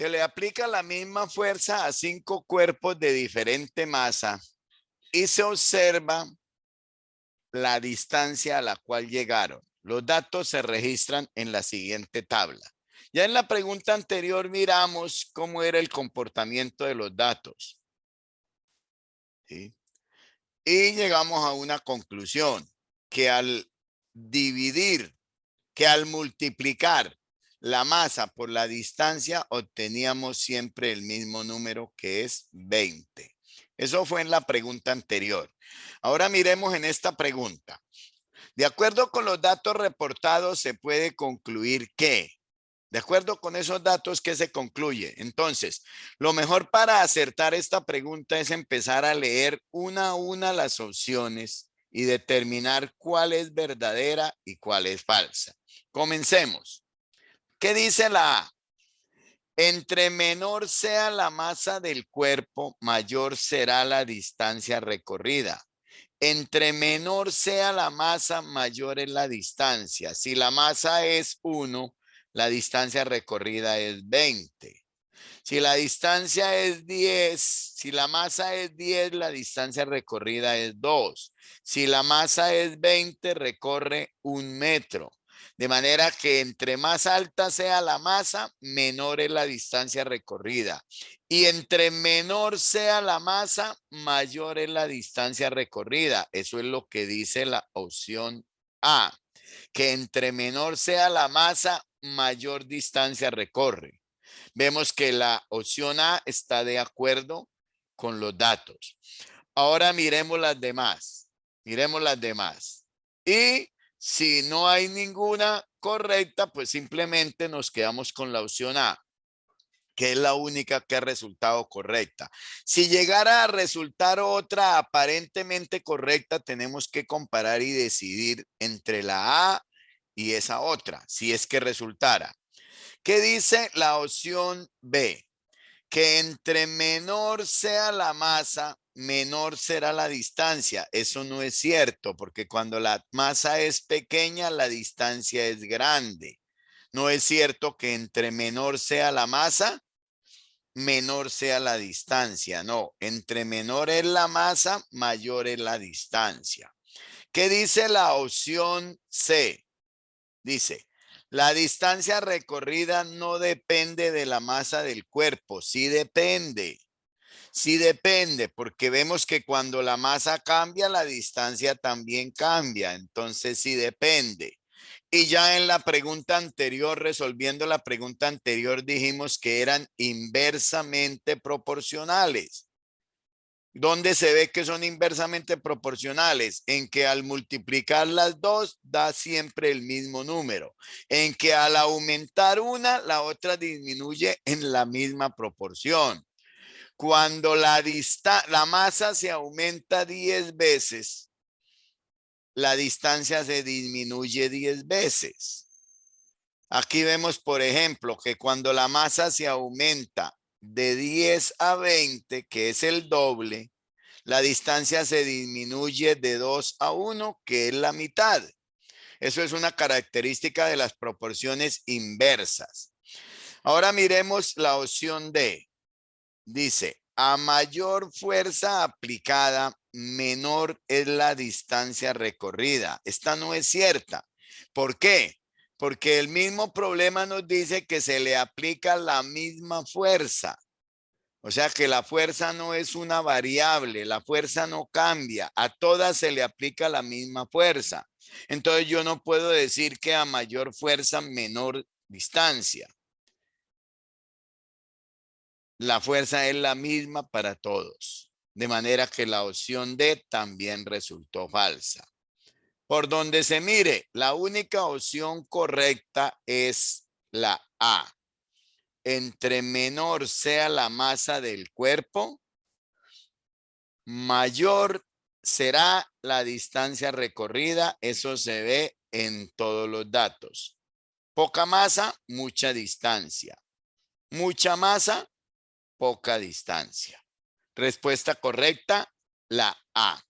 Se le aplica la misma fuerza a 5 cuerpos de diferente masa y se observa la distancia a la cual llegaron. Los datos se registran en la siguiente tabla. Ya en la pregunta anterior miramos cómo era el comportamiento de los datos. ¿Sí? Y llegamos a una conclusión, que al dividir, que al multiplicar la masa por la distancia, obteníamos siempre el mismo número, que es 20. Eso fue en la pregunta anterior. Ahora miremos en esta pregunta. De acuerdo con los datos reportados, se puede concluir que, de acuerdo con esos datos, ¿qué se concluye? Entonces, lo mejor para acertar esta pregunta es empezar a leer una a una las opciones y determinar cuál es verdadera y cuál es falsa. Comencemos. ¿Qué dice la A? Entre menor sea la masa del cuerpo, mayor será la distancia recorrida. Entre menor sea la masa, mayor es la distancia. Si la masa es 1, la distancia recorrida es 20. Si la distancia es 10, si la masa es 10, la distancia recorrida es 2. Si la masa es 20, recorre 1 metro. De manera que entre más alta sea la masa, menor es la distancia recorrida. Y entre menor sea la masa, mayor es la distancia recorrida. Eso es lo que dice la opción A. Que entre menor sea la masa, mayor distancia recorre. Vemos que la opción A está de acuerdo con los datos. Ahora miremos las demás. Miremos las demás. Y si no hay ninguna correcta, pues simplemente nos quedamos con la opción A, que es la única que ha resultado correcta. Si llegara a resultar otra aparentemente correcta, tenemos que comparar y decidir entre la A y esa otra, si es que resultara. ¿Qué dice la opción B? Que entre menor sea la masa, menor será la distancia. Eso no es cierto, porque cuando la masa es pequeña, la distancia es grande. No es cierto que entre menor sea la masa, menor sea la distancia. No, entre menor es la masa, mayor es la distancia. ¿Qué dice la opción C? Dice, la distancia recorrida no depende de la masa del cuerpo. Sí depende. Sí depende, porque vemos que cuando la masa cambia, la distancia también cambia. Entonces sí depende. Y ya en la pregunta anterior, resolviendo la pregunta anterior, dijimos que eran inversamente proporcionales. ¿Dónde se ve que son inversamente proporcionales? En que al multiplicar las dos da siempre el mismo número. En que al aumentar una, la otra disminuye en la misma proporción. Cuando la masa se aumenta 10 veces, la distancia se disminuye 10 veces. Aquí vemos, por ejemplo, que cuando la masa se aumenta de 10 a 20, que es el doble, la distancia se disminuye de 2 a 1, que es la mitad. Eso es una característica de las proporciones inversas. Ahora miremos la opción D. Dice, a mayor fuerza aplicada, menor es la distancia recorrida. Esta no es cierta. ¿Por qué? Porque el mismo problema nos dice que se le aplica la misma fuerza. O sea que la fuerza no es una variable, la fuerza no cambia, a todas se le aplica la misma fuerza. Entonces yo no puedo decir que a mayor fuerza, menor distancia. La fuerza es la misma para todos, de manera que la opción D también resultó falsa. Por donde se mire, la única opción correcta es la A. Entre menor sea la masa del cuerpo, mayor será la distancia recorrida. Eso se ve en todos los datos. Poca masa, mucha distancia. Mucha masa, poca distancia. Respuesta correcta, la A.